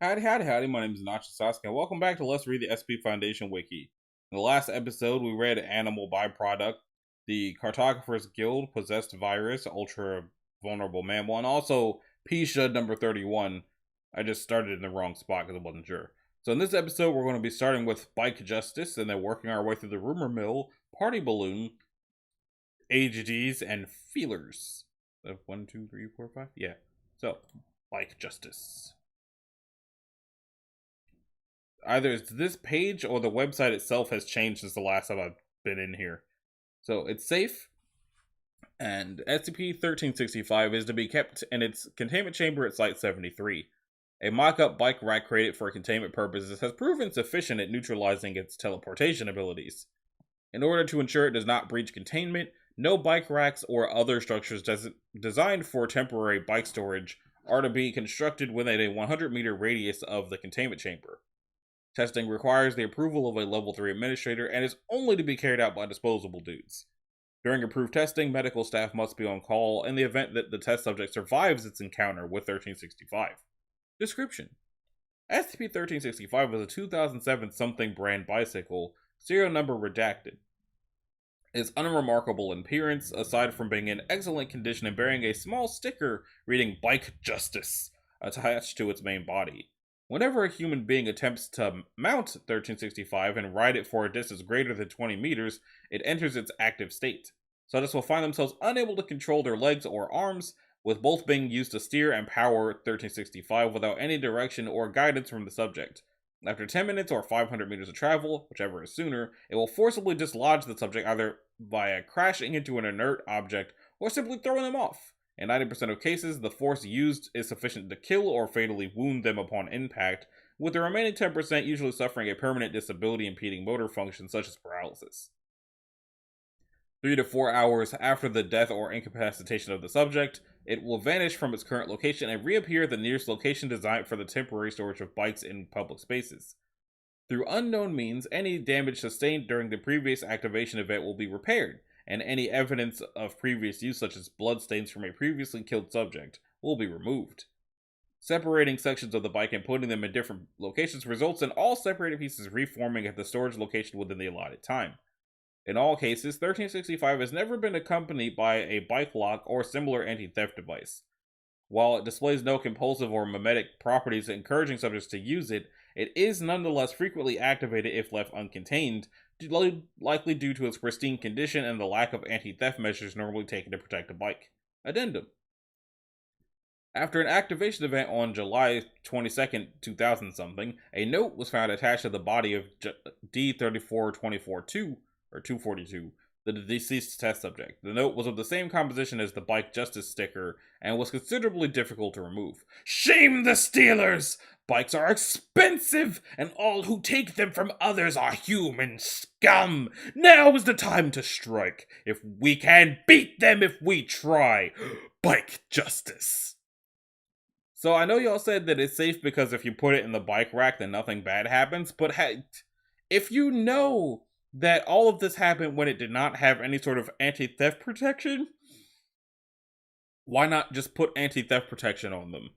Howdy, my name is Nacho Sasuke, and welcome back to Let's Read the SCP Foundation Wiki. In the last episode, we read Animal Byproduct, the Cartographer's Guild, Possessed Virus, Ultra Vulnerable Mammal, and also P-Shud number 31. I just started in the wrong spot because I wasn't sure. So in this episode, we're going to be starting with Bike Justice, and then working our way through the Rumor Mill, Party Balloon, AGDs, and Feelers. 1, 2, 3, 4, 5? Yeah. So, Bike Justice. Either it's this page or the website itself has changed since the last time I've been in here. So it's safe, and SCP-1365 is to be kept in its containment chamber at Site 73. A mock-up bike rack created for containment purposes has proven sufficient at neutralizing its teleportation abilities. In order to ensure it does not breach containment, no bike racks or other structures designed for temporary bike storage are to be constructed within a 100-meter radius of the containment chamber. Testing requires the approval of a Level 3 administrator and is only to be carried out by disposable dudes. During approved testing, medical staff must be on call in the event that the test subject survives its encounter with 1365. Description: SCP-1365 is a 2007 something brand bicycle, serial number redacted. Its unremarkable appearance, aside from being in excellent condition and bearing a small sticker reading Bike Justice attached to its main body. Whenever a human being attempts to mount 1365 and ride it for a distance greater than 20 meters, it enters its active state. Subjects will find themselves unable to control their legs or arms, with both being used to steer and power 1365 without any direction or guidance from the subject. After 10 minutes or 500 meters of travel, whichever is sooner, it will forcibly dislodge the subject either via crashing into an inert object or simply throwing them off. In 90% of cases, the force used is sufficient to kill or fatally wound them upon impact, with the remaining 10% usually suffering a permanent disability impeding motor function such as paralysis. 3 to 4 hours after the death or incapacitation of the subject, it will vanish from its current location and reappear at the nearest location designed for the temporary storage of bikes in public spaces. Through unknown means, any damage sustained during the previous activation event will be repaired, and any evidence of previous use, such as bloodstains from a previously killed subject, will be removed. Separating sections of the bike and putting them in different locations results in all separated pieces reforming at the storage location within the allotted time. In all cases, 1365 has never been accompanied by a bike lock or similar anti-theft device. While it displays no compulsive or mimetic properties encouraging subjects to use it, it is nonetheless frequently activated if left uncontained, likely due to its pristine condition and the lack of anti-theft measures normally taken to protect a bike. Addendum: after an activation event on July 22nd, 2000 something, a note was found attached to the body of D34242, or 242, the deceased test subject. The note was of the same composition as the Bike Justice sticker and was considerably difficult to remove. Shame the stealers! Bikes are expensive, and all who take them from others are human scum! Now is the time to strike. If we can beat them if we try. Bike Justice. So I know y'all said that it's safe because if you put it in the bike rack, then nothing bad happens, but if you know that all of this happened when it did not have any sort of anti-theft protection, why not just put anti-theft protection on them?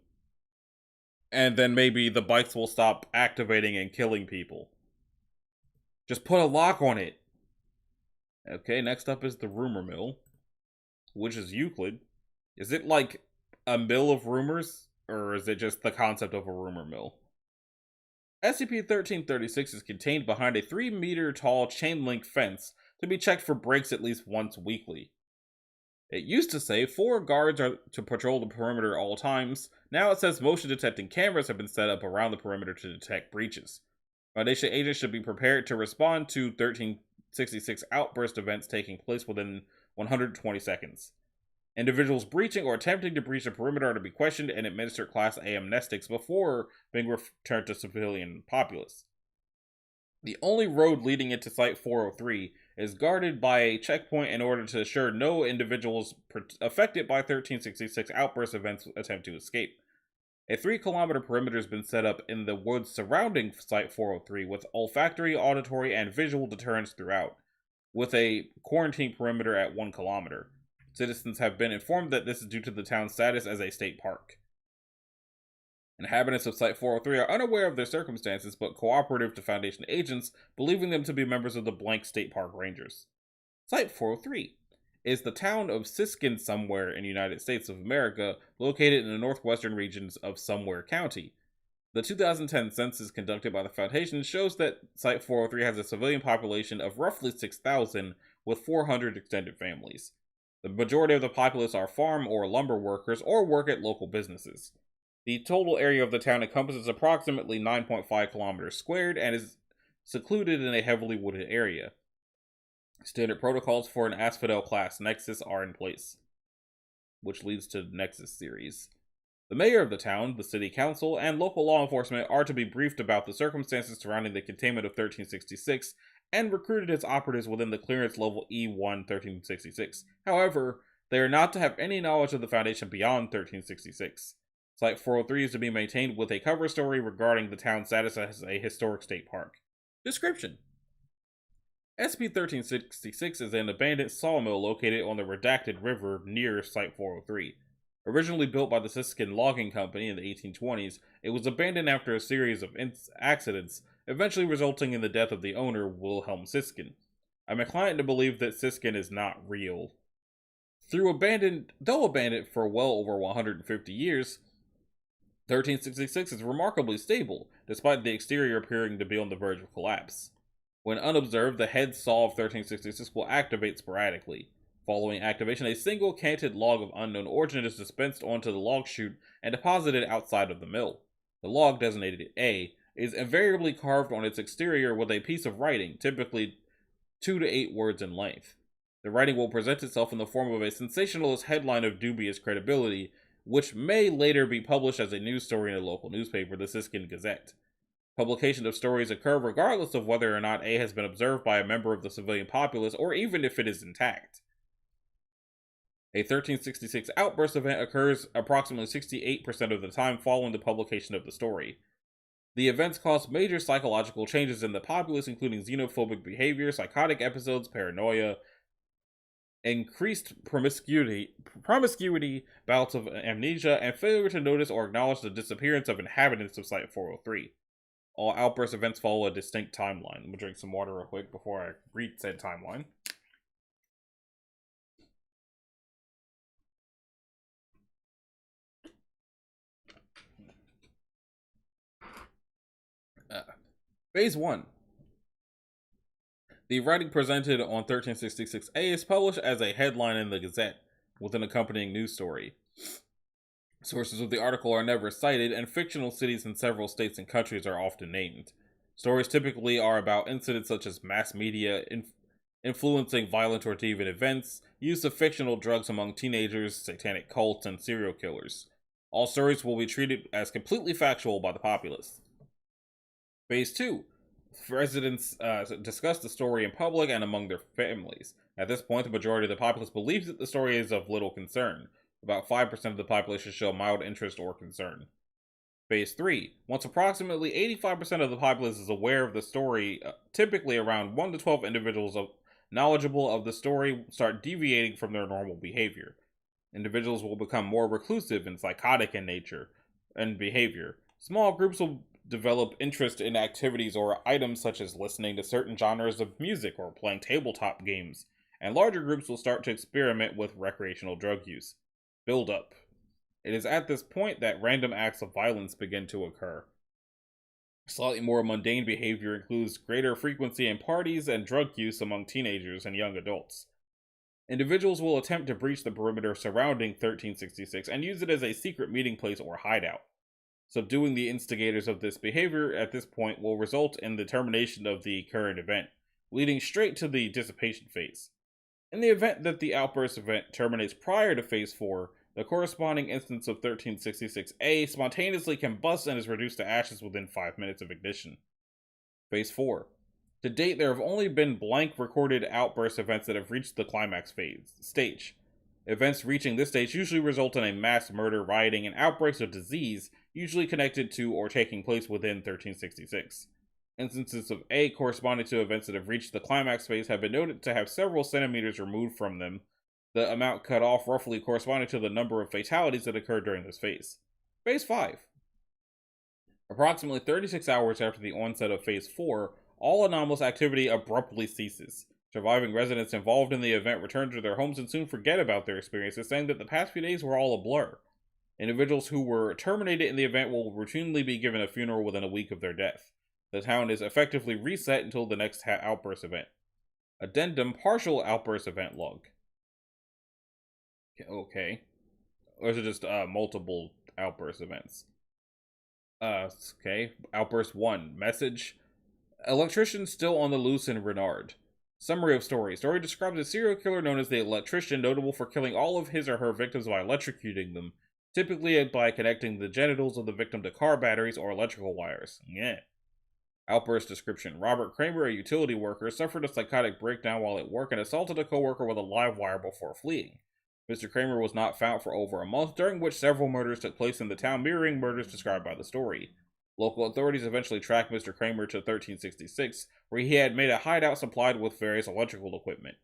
And then maybe the bikes will stop activating and killing people. Just put a lock on it. Okay, next up is the rumor mill, which is Euclid. Is it like a mill of rumors, or is it just the concept of a rumor mill? SCP-1336 is contained behind a 3-meter tall chain-link fence to be checked for breaks at least once weekly. It used to say 4 guards are to patrol the perimeter at all times. Now it says motion detecting cameras have been set up around the perimeter to detect breaches. Foundation agents should be prepared to respond to 1366 outburst events taking place within 120 seconds. Individuals breaching or attempting to breach the perimeter are to be questioned and administered Class A amnestics before being returned to civilian populace. The only road leading into Site 403 is guarded by a checkpoint in order to assure no individuals affected by 1366 outburst events attempt to escape. A 3-kilometer perimeter has been set up in the woods surrounding Site 403 with olfactory, auditory, and visual deterrents throughout, with a quarantine perimeter at 1 kilometer. Citizens have been informed that this is due to the town's status as a state park. Inhabitants of Site-403 are unaware of their circumstances but cooperative to Foundation agents, believing them to be members of the blank State Park Rangers. Site-403 is the town of Siskin Somewhere in the United States of America, located in the northwestern regions of Somewhere County. The 2010 census conducted by the Foundation shows that Site-403 has a civilian population of roughly 6,000 with 400 extended families. The majority of the populace are farm or lumber workers or work at local businesses. The total area of the town encompasses approximately 9.5 kilometers squared and is secluded in a heavily wooded area. Standard protocols for an Asphodel-class Nexus are in place, which leads to Nexus series. The mayor of the town, the city council, and local law enforcement are to be briefed about the circumstances surrounding the containment of 1366 and recruited as operatives within the clearance level E1 1366. However, they are not to have any knowledge of the Foundation beyond 1366. Site-403 is to be maintained with a cover story regarding the town's status as a historic state park. Description: SCP-1366 is an abandoned sawmill located on the Redacted River near Site-403. Originally built by the Siskin Logging Company in the 1820s, it was abandoned after a series of accidents, eventually resulting in the death of the owner, Wilhelm Siskin. I'm inclined to believe that Siskin is not real. Though abandoned for well over 150 years, 1366 is remarkably stable, despite the exterior appearing to be on the verge of collapse. When unobserved, the head saw of 1366 will activate sporadically. Following activation, a single canted log of unknown origin is dispensed onto the log chute and deposited outside of the mill. The log, designated A, is invariably carved on its exterior with a piece of writing, typically 2 to 8 words in length. The writing will present itself in the form of a sensationalist headline of dubious credibility, which may later be published as a news story in a local newspaper, the Siskin Gazette. Publication of stories occur regardless of whether or not A has been observed by a member of the civilian populace, or even if it is intact. A 1366 outburst event occurs approximately 68% of the time following the publication of the story. The events cause major psychological changes in the populace, including xenophobic behavior, psychotic episodes, paranoia, increased promiscuity, bouts of amnesia, and failure to notice or acknowledge the disappearance of inhabitants of Site-403. All outburst events follow a distinct timeline. I'm gonna drink some water real quick before I read said timeline. Phase 1. The writing presented on 1366A is published as a headline in the Gazette, with an accompanying news story. Sources of the article are never cited, and fictional cities in several states and countries are often named. Stories typically are about incidents such as mass media influencing violent or deviant events, use of fictional drugs among teenagers, satanic cults, and serial killers. All stories will be treated as completely factual by the populace. Phase 2. Residents discuss the story in public and among their families. At this point, the majority of the populace believes that the story is of little concern. About 5% of the population show mild interest or concern. Phase 3. Once approximately 85% of the populace is aware of the story, typically around 1 to 12 individuals knowledgeable of the story start deviating from their normal behavior. Individuals will become more reclusive and psychotic in nature and behavior. Small groups will develop interest in activities or items such as listening to certain genres of music or playing tabletop games, and larger groups will start to experiment with recreational drug use. Build up. It is at this point that random acts of violence begin to occur. Slightly more mundane behavior includes greater frequency in parties and drug use among teenagers and young adults. Individuals will attempt to breach the perimeter surrounding 1366 and use it as a secret meeting place or hideout. Subduing the instigators of this behavior at this point will result in the termination of the current event, leading straight to the dissipation phase. In the event that the outburst event terminates prior to Phase 4, the corresponding instance of 1366A spontaneously combusts and is reduced to ashes within 5 minutes of ignition. Phase 4. To date, there have only been blank recorded outburst events that have reached the climax stage. Events reaching this stage usually result in a mass murder, rioting, and outbreaks of disease, usually connected to or taking place within 1366. Instances of A corresponding to events that have reached the climax phase have been noted to have several centimeters removed from them, the amount cut off roughly corresponding to the number of fatalities that occurred during this phase. Phase 5. Approximately 36 hours after the onset of Phase 4, all anomalous activity abruptly ceases. Surviving residents involved in the event return to their homes and soon forget about their experiences, saying that the past few days were all a blur. Individuals who were terminated in the event will routinely be given a funeral within a week of their death. The town is effectively reset until the next outburst event. Addendum: partial outburst event log. Okay. Or is it just multiple outburst events? Okay. Outburst 1. Message: electrician still on the loose in Renard. Summary of story. Story describes a serial killer known as the Electrician, notable for killing all of his or her victims by electrocuting them, typically by connecting the genitals of the victim to car batteries or electrical wires. Yeah. Outburst description. Robert Kramer, a utility worker, suffered a psychotic breakdown while at work and assaulted a coworker with a live wire before fleeing. Mr. Kramer was not found for over a month, during which several murders took place in the town, mirroring murders described by the story. Local authorities eventually tracked Mr. Kramer to 1366, where he had made a hideout supplied with various electrical equipment.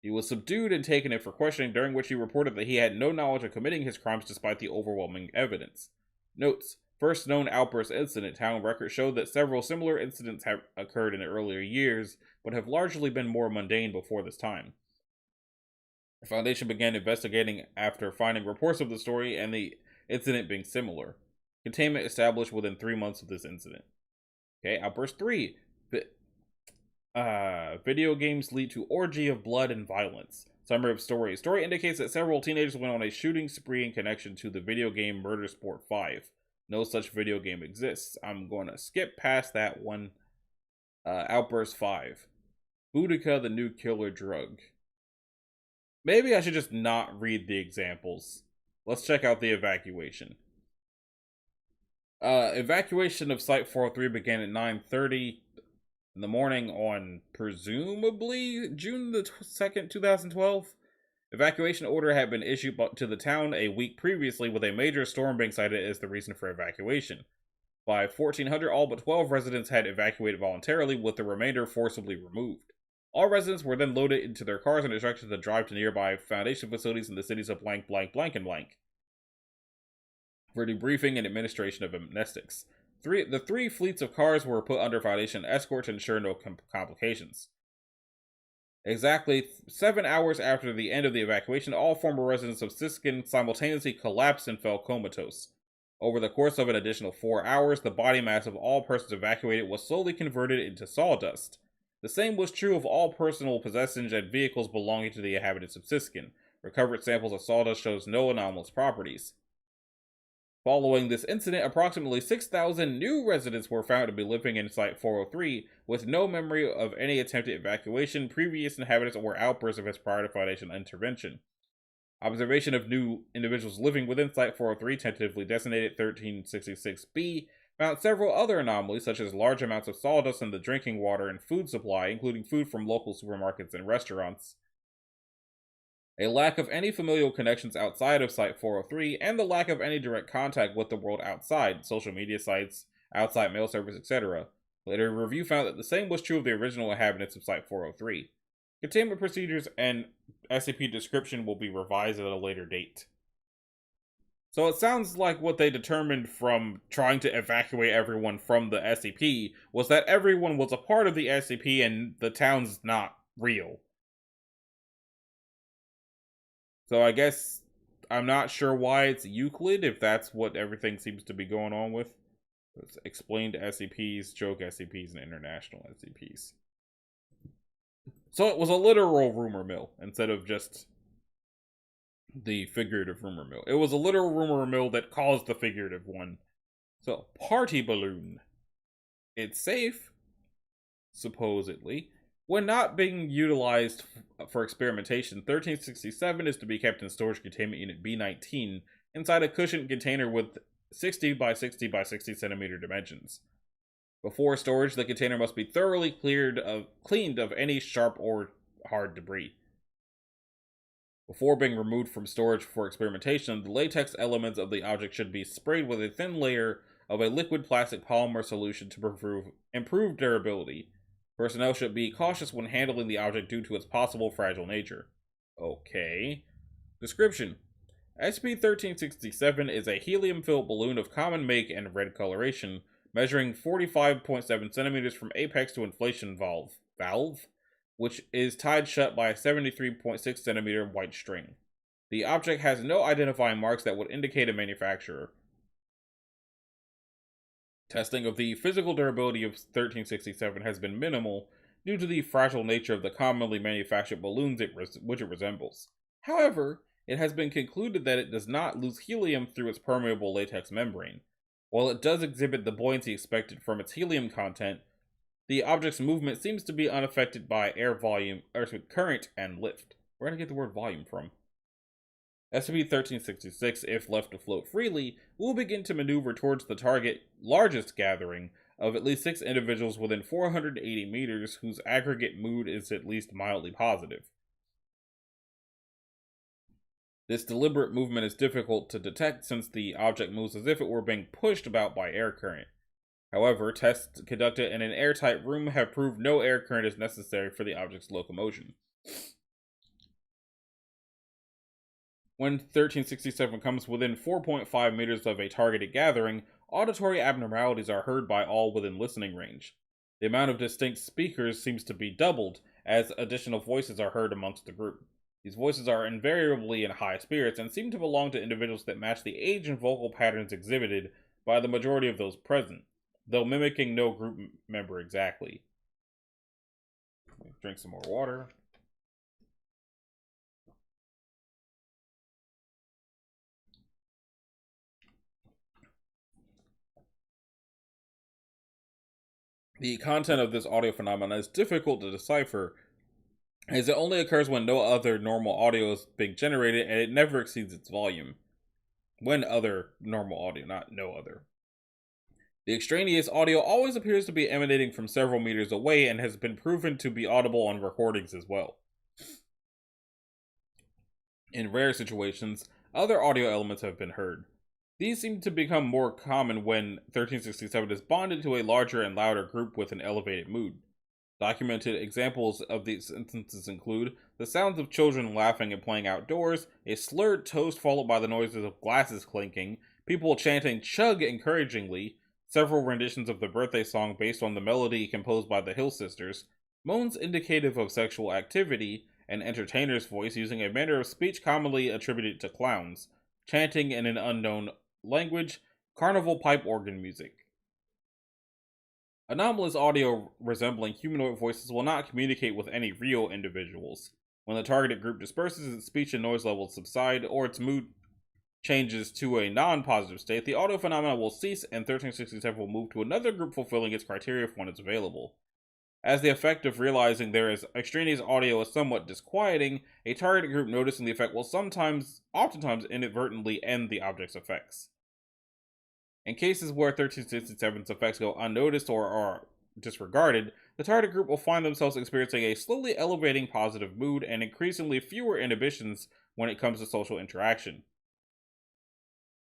He was subdued and taken in for questioning, during which he reported that he had no knowledge of committing his crimes despite the overwhelming evidence. Notes: first known outburst incident. Town records showed that several similar incidents have occurred in earlier years, but have largely been more mundane before this time. The Foundation began investigating after finding reports of the story and the incident being similar. Containment established within 3 months of this incident. Okay, Outburst 3. Video games lead to orgy of blood and violence. Summary of story. Story indicates that several teenagers went on a shooting spree in connection to the video game Murder Sport 5. No such video game exists. I'm going to skip past that one. Outburst 5. Boudica, the new killer drug. Maybe I should just not read the examples. Let's check out the evacuation. Evacuation of Site 403 began at 9:30 in the morning on presumably June the 2nd, 2012. Evacuation order had been issued to the town a week previously, with a major storm being cited as the reason for evacuation. By 1400, all but 12 residents had evacuated voluntarily, with the remainder forcibly removed. All residents were then loaded into their cars and instructed to drive to nearby Foundation facilities in the cities of blank, blank, blank, and blank for debriefing and administration of amnestics. The three fleets of cars were put under Foundation escort to ensure no complications. Exactly 7 hours after the end of the evacuation, all former residents of Siskin simultaneously collapsed and fell comatose. Over the course of an additional 4 hours, the body mass of all persons evacuated was slowly converted into sawdust. The same was true of all personal possessions and vehicles belonging to the inhabitants of Siskin. Recovered samples of sawdust shows no anomalous properties. Following this incident, approximately 6,000 new residents were found to be living in Site 403, with no memory of any attempted evacuation, previous inhabitants, or outbursts of its prior to Foundation intervention. Observation of new individuals living within Site 403, tentatively designated 1366B, found several other anomalies, such as large amounts of sawdust in the drinking water and food supply, including food from local supermarkets and restaurants. A lack of any familial connections outside of Site 403, and the lack of any direct contact with the world outside, social media sites, outside mail service, etc. Later, a review found that the same was true of the original inhabitants of Site 403. Containment procedures and SCP description will be revised at a later date. So it sounds like what they determined from trying to evacuate everyone from the SCP was that everyone was a part of the SCP and the town's not real. So I guess I'm not sure why it's Euclid, if that's what everything seems to be going on with. It's explained SCPs, joke SCPs, and international SCPs. So it was a literal rumor mill instead of just the figurative rumor mill. It was a literal rumor mill that caused the figurative one. So, party balloon. It's safe, supposedly. When not being utilized for experimentation, 1367 is to be kept in storage containment unit B19 inside a cushioned container with 60 by 60 by 60 centimeter dimensions. Before storage, the container must be thoroughly cleaned of any sharp or hard debris. Before being removed from storage for experimentation, the latex elements of the object should be sprayed with a thin layer of a liquid plastic polymer solution to improve durability. Personnel should be cautious when handling the object due to its possible fragile nature. Okay. Description. SCP-1367 is a helium-filled balloon of common make and red coloration, measuring 45.7 centimeters from apex to inflation valve, which is tied shut by a 73.6 centimeter white string. The object has no identifying marks that would indicate a manufacturer. Testing of the physical durability of 1367 has been minimal due to the fragile nature of the commonly manufactured balloons which it resembles. However, it has been concluded that it does not lose helium through its permeable latex membrane. While it does exhibit the buoyancy expected from its helium content, the object's movement seems to be unaffected by air volume, current, and lift. Where did I get the word volume from? SCP-1366, if left to float freely, will begin to maneuver towards the target largest gathering of at least 6 individuals within 480 meters whose aggregate mood is at least mildly positive. This deliberate movement is difficult to detect since the object moves as if it were being pushed about by air current. However, tests conducted in an airtight room have proved no air current is necessary for the object's locomotion. When 1367 comes within 4.5 meters of a targeted gathering, auditory abnormalities are heard by all within listening range. The amount of distinct speakers seems to be doubled, as additional voices are heard amongst the group. These voices are invariably in high spirits and seem to belong to individuals that match the age and vocal patterns exhibited by the majority of those present, though mimicking no group member exactly. Drink some more water. The content of this audio phenomenon is difficult to decipher, as it only occurs when no other normal audio is being generated and it never exceeds its volume. When other normal audio, not no other. The extraneous audio always appears to be emanating from several meters away and has been proven to be audible on recordings as well. In rare situations, other audio elements have been heard. These seem to become more common when 1367 is bonded to a larger and louder group with an elevated mood. Documented examples of these instances include the sounds of children laughing and playing outdoors, a slurred toast followed by the noises of glasses clinking, people chanting "chug" encouragingly, several renditions of the birthday song based on the melody composed by the Hill Sisters, moans indicative of sexual activity, an entertainer's voice using a manner of speech commonly attributed to clowns, chanting in an unknown language, carnival pipe organ music. Anomalous audio resembling humanoid voices will not communicate with any real individuals. When the targeted group disperses, its speech and noise levels subside, or its mood changes to a non-positive state, the audio phenomena will cease and 1367 will move to another group fulfilling its criteria if one is available. As the effect of realizing there is extraneous audio is somewhat disquieting, a targeted group noticing the effect will oftentimes inadvertently end the object's effects. In cases where 1367's effects go unnoticed or are disregarded, the target group will find themselves experiencing a slowly elevating positive mood and increasingly fewer inhibitions when it comes to social interaction.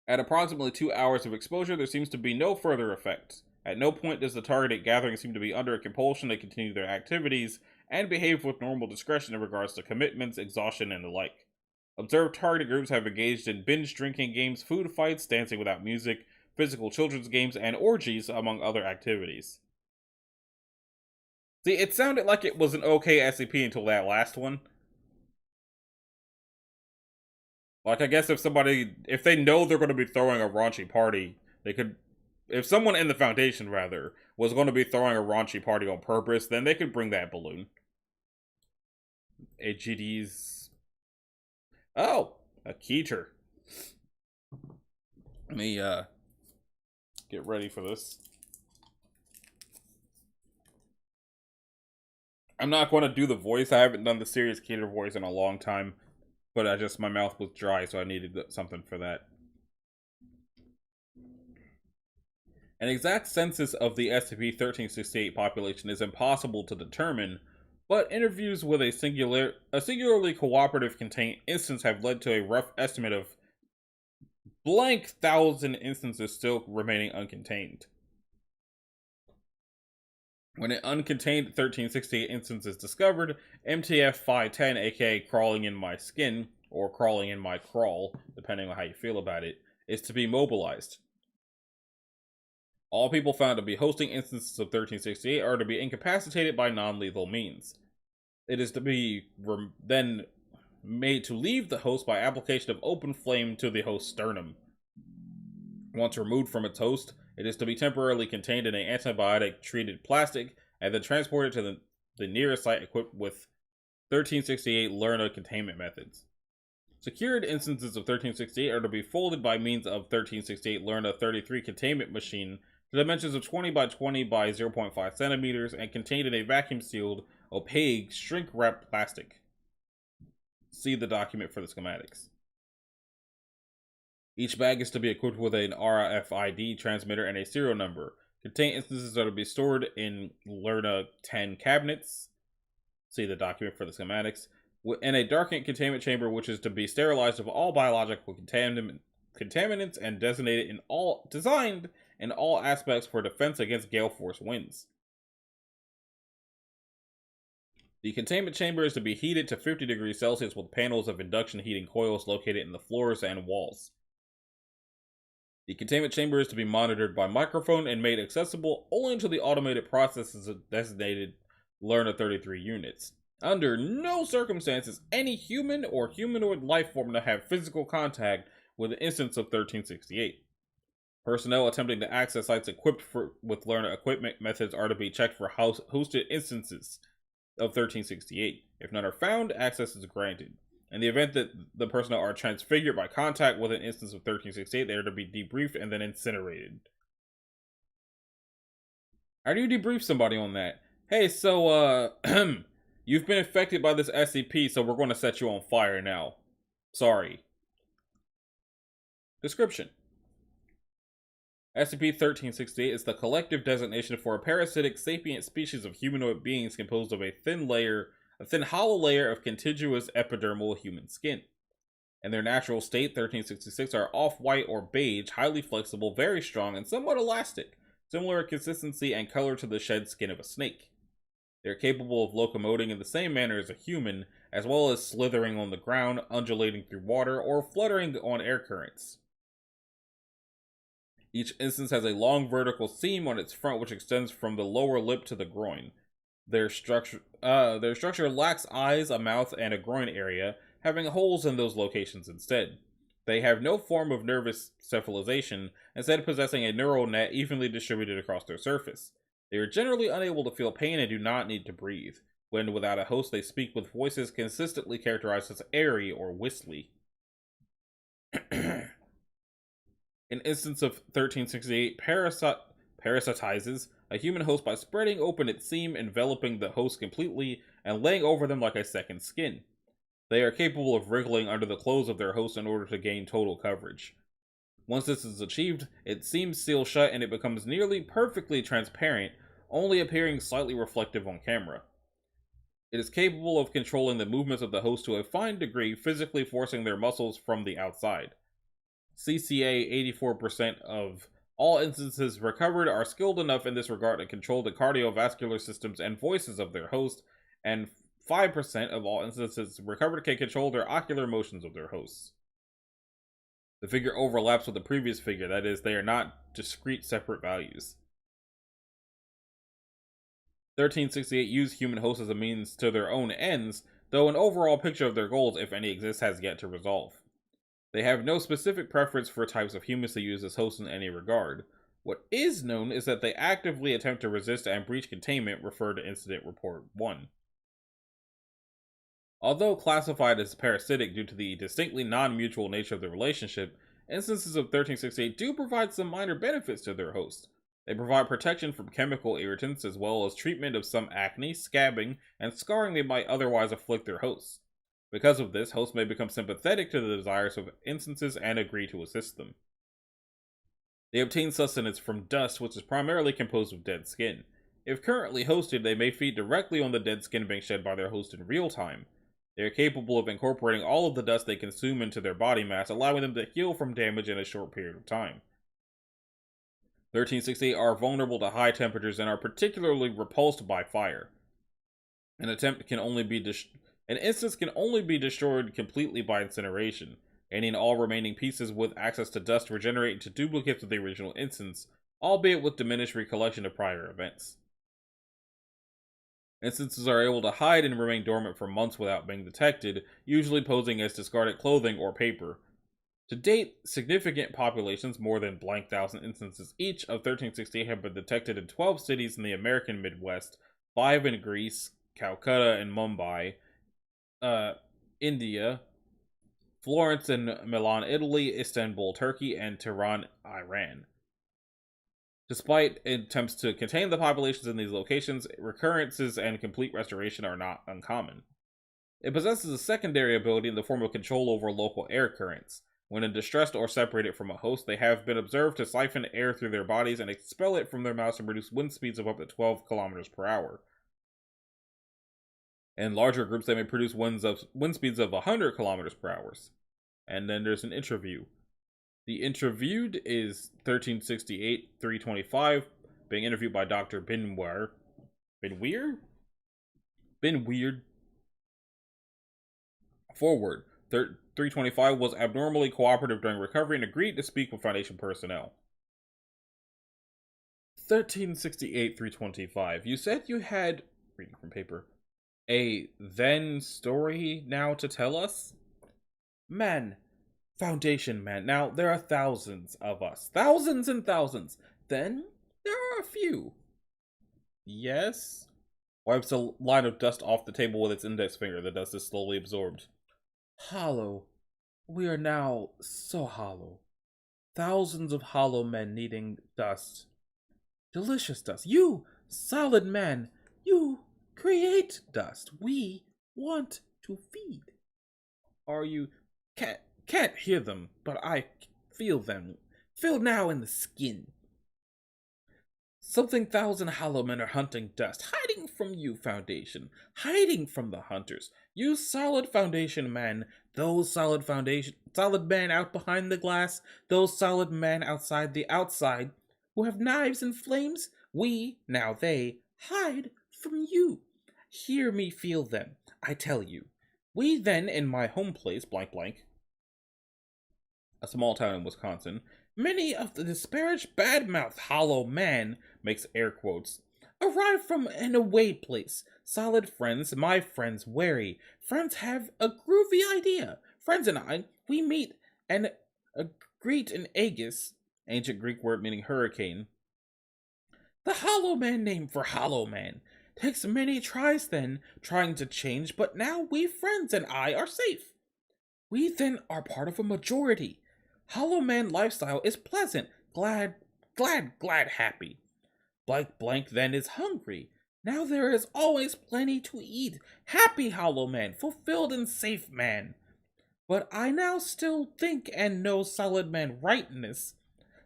At approximately 2 hours of exposure, there seems to be no further effects. At no point does the targeted gathering seem to be under a compulsion to continue their activities and behave with normal discretion in regards to commitments, exhaustion, and the like. Observed targeted groups have engaged in binge drinking games, food fights, dancing without music, physical children's games, and orgies, among other activities. See, it sounded like it was an okay SCP until that last one. Like, I guess if they know they're going to be throwing a raunchy party, they could, if someone in the Foundation, rather, was going to be throwing a raunchy party on purpose, then they could bring that balloon. AGD's... Oh! A Keeter. Let me, get ready for this. I'm not going to do the voice. I haven't done the serious Keeter voice in a long time. But my mouth was dry, so I needed something for that. An exact census of the SCP-1368 population is impossible to determine, but interviews with a singularly cooperative contained instance have led to a rough estimate of blank thousand instances still remaining uncontained. When an uncontained 1368 instance is discovered, MTF-510, aka Crawling in My Skin, or crawling in my crawl, depending on how you feel about it, is to be mobilized. All people found to be hosting instances of 1368 are to be incapacitated by non-lethal means. It is to be then made to leave the host by application of open flame to the host's sternum. Once removed from its host, it is to be temporarily contained in an antibiotic-treated plastic and then transported to the nearest site equipped with 1368 Lerna containment methods. Secured instances of 1368 are to be folded by means of 1368 Lerna 33 containment machine to dimensions of 20 by 20 by 0.5 centimeters and contained in a vacuum-sealed, opaque, shrink-wrapped plastic. See the document for the schematics. Each bag is to be equipped with an RFID transmitter and a serial number. Contained instances are to be stored in Lerna 10 cabinets. See the document for the schematics. In a darkened containment chamber, which is to be sterilized of all biological contaminants and designed in all aspects for defense against gale force winds. The containment chamber is to be heated to 50 degrees Celsius with panels of induction heating coils located in the floors and walls. The containment chamber is to be monitored by microphone and made accessible only to the automated processes of designated Lerna 33 units. Under no circumstances any human or humanoid life form to have physical contact with an instance of 1368. Personnel attempting to access sites equipped with Lerna equipment methods are to be checked for hosted instances of 1368. If none are found, access is granted. In the event that the personnel are transfigured by contact with an instance of 1368, they are to be debriefed and then incinerated. How do you debrief somebody on that? Hey, so, you've been infected by this SCP, so we're going to set you on fire now. Sorry. Description. SCP-1368 is the collective designation for a parasitic sapient species of humanoid beings composed of a thin hollow layer of contiguous epidermal human skin. In their natural state, 1366 are off-white or beige, highly flexible, very strong, and somewhat elastic, similar in consistency and color to the shed skin of a snake. They are capable of locomoting in the same manner as a human, as well as slithering on the ground, undulating through water, or fluttering on air currents. Each instance has a long vertical seam on its front which extends from the lower lip to the groin. Their structure lacks eyes, a mouth, and a groin area, having holes in those locations instead. They have no form of nervous cephalization, instead possessing a neural net evenly distributed across their surface. They are generally unable to feel pain and do not need to breathe. When without a host, they speak with voices consistently characterized as airy or whistly. An instance of 1368 parasitizes a human host by spreading open its seam, enveloping the host completely, and laying over them like a second skin. They are capable of wriggling under the clothes of their host in order to gain total coverage. Once this is achieved, its seams seal shut and it becomes nearly perfectly transparent, only appearing slightly reflective on camera. It is capable of controlling the movements of the host to a fine degree, physically forcing their muscles from the outside. CCA 84% of all instances recovered are skilled enough in this regard to control the cardiovascular systems and voices of their host, and 5% of all instances recovered can control their ocular motions of their hosts. The figure overlaps with the previous figure, that is, they are not discrete separate values. 1368 use human hosts as a means to their own ends, though an overall picture of their goals, if any exists, has yet to resolve. They have no specific preference for types of humans to use as hosts in any regard. What is known is that they actively attempt to resist and breach containment, referred to Incident Report 1. Although classified as parasitic due to the distinctly non-mutual nature of the relationship, instances of 1368 do provide some minor benefits to their host. They provide protection from chemical irritants, as well as treatment of some acne, scabbing, and scarring they might otherwise afflict their hosts. Because of this, hosts may become sympathetic to the desires of instances and agree to assist them. They obtain sustenance from dust, which is primarily composed of dead skin. If currently hosted, they may feed directly on the dead skin being shed by their host in real time. They are capable of incorporating all of the dust they consume into their body mass, allowing them to heal from damage in a short period of time. 1368 are vulnerable to high temperatures and are particularly repulsed by fire. An attempt can only be An instance can only be destroyed completely by incineration. Any and all remaining pieces with access to dust regenerate into duplicates of the original instance, albeit with diminished recollection of prior events. Instances are able to hide and remain dormant for months without being detected, usually posing as discarded clothing or paper. To date, significant populations, more than blank thousand instances each, of 1368 have been detected in 12 cities in the American Midwest, 5 in Greece, Calcutta and Mumbai, India, Florence and Milan, Italy, Istanbul, Turkey, and Tehran, Iran. Despite attempts to contain the populations in these locations, recurrences and complete restoration are not uncommon. It possesses a secondary ability in the form of control over local air currents. When in distress or separated from a host, they have been observed to siphon air through their bodies and expel it from their mouths to produce wind speeds of up to 12 kilometers per hour. In larger groups, they may produce wind speeds of 100 kilometers per hour. And then there's an interview. The interviewed is 1368-325, being interviewed by Dr. Binweir. Binweird? Forward. 325 was abnormally cooperative during recovery and agreed to speak with Foundation personnel. 1368-325. You said you had, reading from paper, a then story now to tell us? Men. Foundation men. Now, there are thousands of us. Thousands and thousands. Then, there are a few. Yes? Wipes a line of dust off the table with its index finger. The dust is slowly absorbed. Hollow. We are now so hollow. Thousands of hollow men needing dust. Delicious dust. You, solid man, you create dust. We want to feed. Are you... Can't hear them, but I feel them. Feel now in the skin. Something thousand hollow men are hunting dust, hiding from you, Foundation, hiding from the hunters. You solid Foundation men, those solid men out behind the glass, those solid men outside the outside, who have knives and flames, we, now they, hide from you. Hear me feel them, I tell you. We then, in my home place, blank blank, a small town in Wisconsin, many of the disparaged bad-mouthed hollow man, makes air quotes, arrive from an away place. Solid friends, my friends wary. Friends have a groovy idea. Friends and I, we meet and greet an Aegis, ancient Greek word meaning hurricane. The hollow man name for hollow man. Takes many tries then, trying to change, but now we friends and I are safe. We then are part of a majority. Hollow man lifestyle is pleasant, glad, happy. Blank then is hungry. Now there is always plenty to eat. Happy hollow man, fulfilled and safe man. But I now still think and know solid man rightness.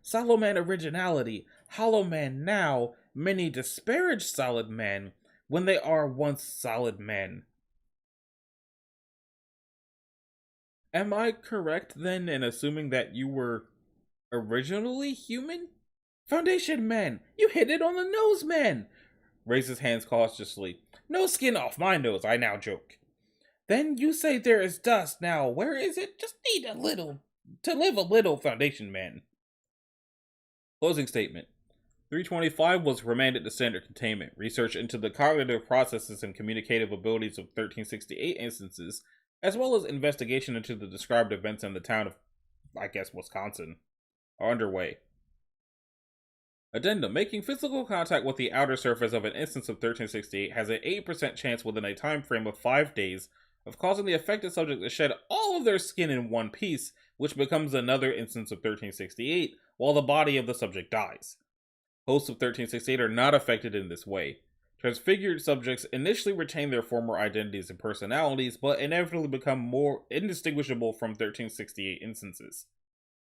Solid man originality. Hollow man now, many disparage solid man when they are once solid men. Am I correct then in assuming that you were originally human? Foundation man, you hit it on the nose, man. Raises hands cautiously. No skin off my nose, I now joke. Then you say there is dust. Now, where is it? Just need a little to live a little, Foundation man. Closing statement. 325 was remanded to standard containment. Research into the cognitive processes and communicative abilities of 1368 instances, as well as investigation into the described events in the town of, Wisconsin, are underway. Addendum. Making physical contact with the outer surface of an instance of 1368 has an 8% chance within a time frame of 5 days of causing the affected subject to shed all of their skin in one piece, which becomes another instance of 1368, while the body of the subject dies. Hosts of 1368 are not affected in this way. Transfigured subjects initially retain their former identities and personalities, but inevitably become more indistinguishable from 1368 instances.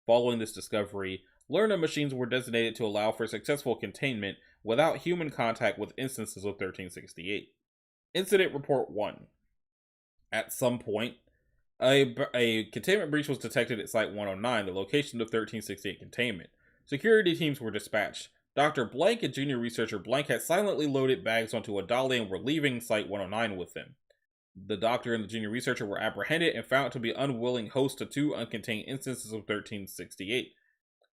Following this discovery, learner machines were designated to allow for successful containment without human contact with instances of 1368. Incident Report 1. At some point, a containment breach was detected at Site 109, the location of 1368 containment. Security teams were dispatched. Dr. Blank and junior researcher Blank had silently loaded bags onto a dolly and were leaving Site 109 with them. The doctor and the junior researcher were apprehended and found to be unwilling hosts to 2 uncontained instances of 1368.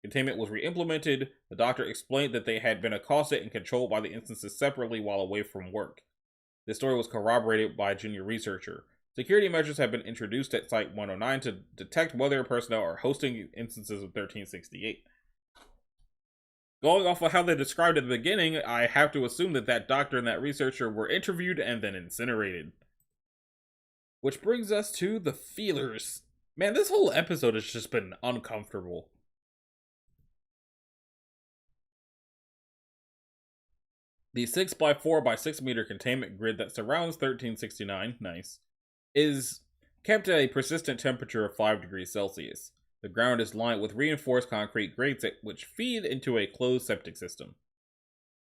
Containment was re-implemented. The doctor explained that they had been accosted and controlled by the instances separately while away from work. This story was corroborated by a junior researcher. Security measures have been introduced at Site 109 to detect whether personnel are hosting instances of 1368. Going off of how they described at the beginning, I have to assume that that doctor and that researcher were interviewed and then incinerated. Which brings us to the feelers. Man, this whole episode has just been uncomfortable. The 6x4x6 meter containment grid that surrounds 1369, nice, is kept at a persistent temperature of 5 degrees Celsius. The ground is lined with reinforced concrete grates which feed into a closed septic system.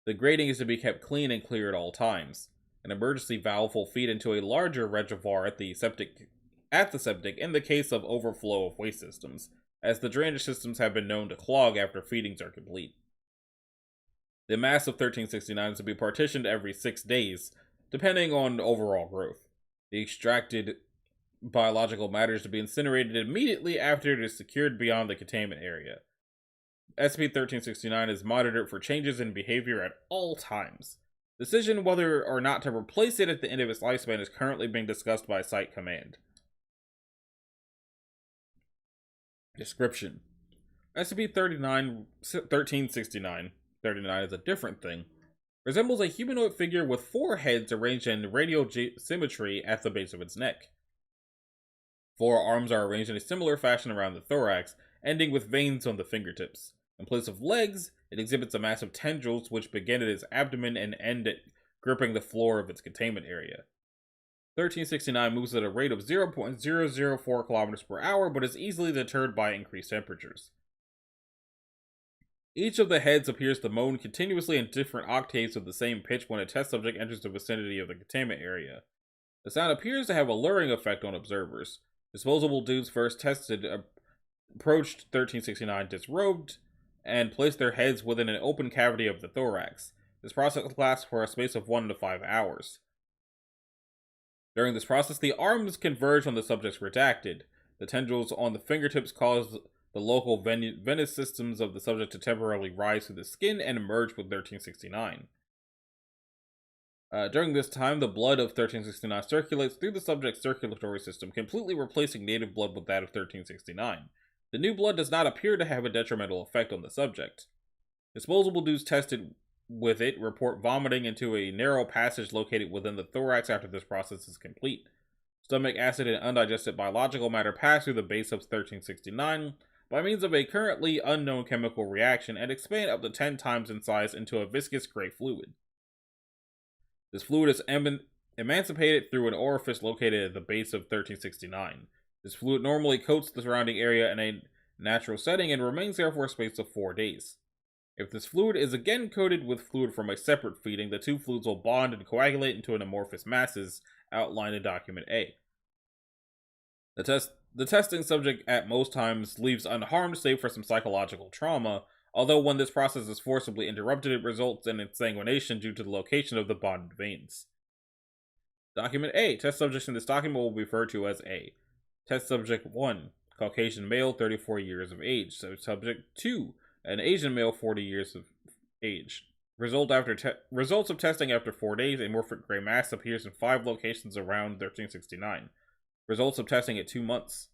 The grating is to be kept clean and clear at all times. An emergency valve will feed into a larger reservoir at the septic in the case of overflow of waste systems, as the drainage systems have been known to clog after feedings are complete. The mass of 1369 is to be partitioned every 6 days, depending on overall growth. The extracted biological matter is to be incinerated immediately after it is secured beyond the containment area. SCP-1369 is monitored for changes in behavior at all times. Decision whether or not to replace it at the end of its lifespan is currently being discussed by Site Command. Description: SCP-1369 39 is a different thing. Resembles a humanoid figure with 4 heads arranged in radial symmetry at the base of its neck. 4 arms are arranged in a similar fashion around the thorax, ending with veins on the fingertips. In place of legs, it exhibits a mass of tendrils which begin at its abdomen and end at gripping the floor of its containment area. 1369 moves at a rate of 0.004 kilometers per hour, but is easily deterred by increased temperatures. Each of the heads appears to moan continuously in different octaves of the same pitch when a test subject enters the vicinity of the containment area. The sound appears to have a luring effect on observers. Disposable dudes first tested approached 1369 disrobed and placed their heads within an open cavity of the thorax. This process lasts for a space of 1 to 5 hours. During this process, the arms converge on the subject's redacted. The tendrils on the fingertips cause the local venous systems of the subject to temporarily rise through the skin and merge with 1369. During this time, the blood of 1369 circulates through the subject's circulatory system, completely replacing native blood with that of 1369. The new blood does not appear to have a detrimental effect on the subject. Disposable dudes tested with it report vomiting into a narrow passage located within the thorax after this process is complete. Stomach acid and undigested biological matter pass through the base of 1369 by means of a currently unknown chemical reaction and expand up to 10 times in size into a viscous gray fluid. This fluid is emancipated through an orifice located at the base of 1369. This fluid normally coats the surrounding area in a natural setting and remains there for a space of 4 days. If this fluid is again coated with fluid from a separate feeding, the 2 fluids will bond and coagulate into an amorphous masses outlined in Document A. The testing subject at most times leaves unharmed save for some psychological trauma, although when this process is forcibly interrupted, it results in insanguination due to the location of the bonded veins. Document A. Test subjects in this document will be referred to as A. Test subject 1. Caucasian male, 34 years of age. Subject 2. An Asian male, 40 years of age. Results of testing after 4 days, amorphic gray mass appears in 5 locations around 1369. Results of testing at 2 months.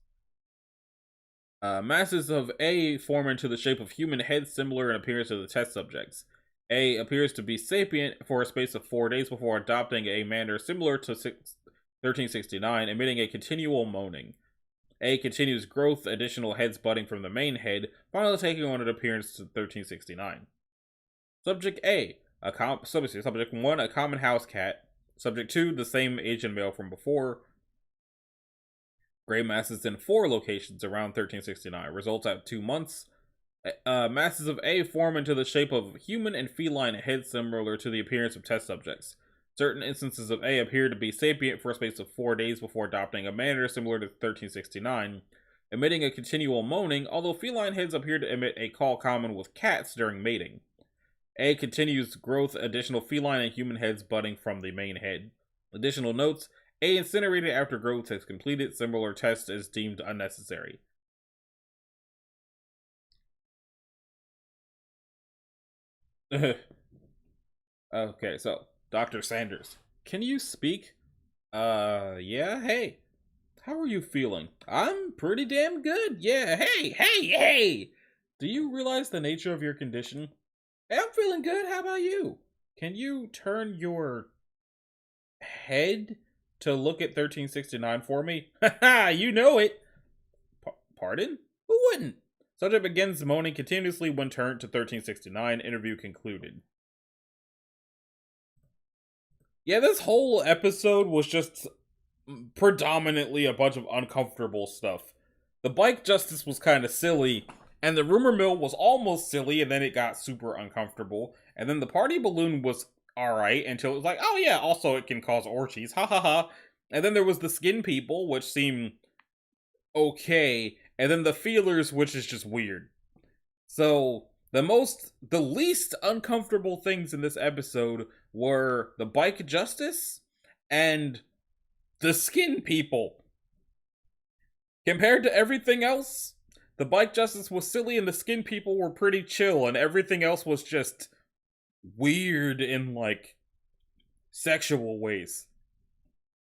Masses of A form into the shape of human heads similar in appearance to the test subjects. A appears to be sapient for a space of 4 days before adopting a manner similar to 1369, emitting a continual moaning. A continues growth, additional heads budding from the main head, finally taking on an appearance to 1369. Subject A, Subject 1, a common house cat. Subject 2, the same Asian male from before. Gray masses in 4 locations around 1369. Results at 2 months. Masses of A form into the shape of human and feline heads similar to the appearance of test subjects. Certain instances of A appear to be sapient for a space of 4 days before adopting a manner similar to 1369, emitting a continual moaning, although feline heads appear to emit a call common with cats during mating. A continues growth, additional feline and human heads budding from the main head. Additional notes: A incinerated after growth has completed. Similar test is deemed unnecessary. Okay, so Dr. Sanders, can you speak? Yeah, hey. How are you feeling? I'm pretty damn good. Yeah, hey! Do you realize the nature of your condition? Hey, I'm feeling good. How about you? Can you turn your head to look at 1369 for me? Haha, you know it. Pardon? Who wouldn't? Subject begins moaning continuously when turned to 1369. Interview concluded. Yeah, this whole episode was just predominantly a bunch of uncomfortable stuff. The bike justice was kind of silly, and the rumor mill was almost silly, and then it got super uncomfortable. And then the party balloon was alright until it was like, oh yeah, also it can cause orgies, ha ha ha. And then there was the skin people, which seemed okay, and then the feelers, which is just weird. So the least uncomfortable things in this episode were the bike justice and the skin people. Compared to everything else, the bike justice was silly and the skin people were pretty chill, and everything else was just weird in like sexual ways.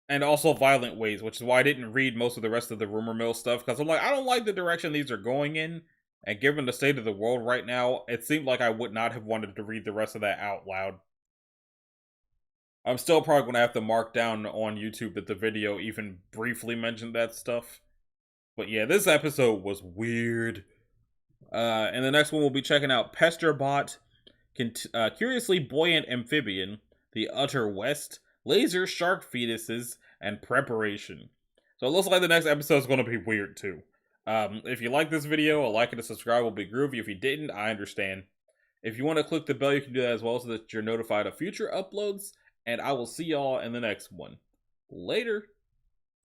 And also violent ways, which is why I didn't read most of the rest of the rumor mill stuff, because I'm like, I don't like the direction these are going in. And given the state of the world right now, it seemed like I would not have wanted to read the rest of that out loud. I'm still probably going to have to mark down on YouTube that the video even briefly mentioned that stuff. But yeah, this episode was weird. And the next one we'll be checking out Pesterbot, Curiously Buoyant Amphibian, The Utter West, Laser Shark Fetuses, and Preparation. So it looks like the next episode is going to be weird too. If you like this video, a like and a subscribe will be groovy. If you didn't, I understand. If you want to click the bell, you can do that as well so that you're notified of future uploads. And I will see y'all in the next one. Later.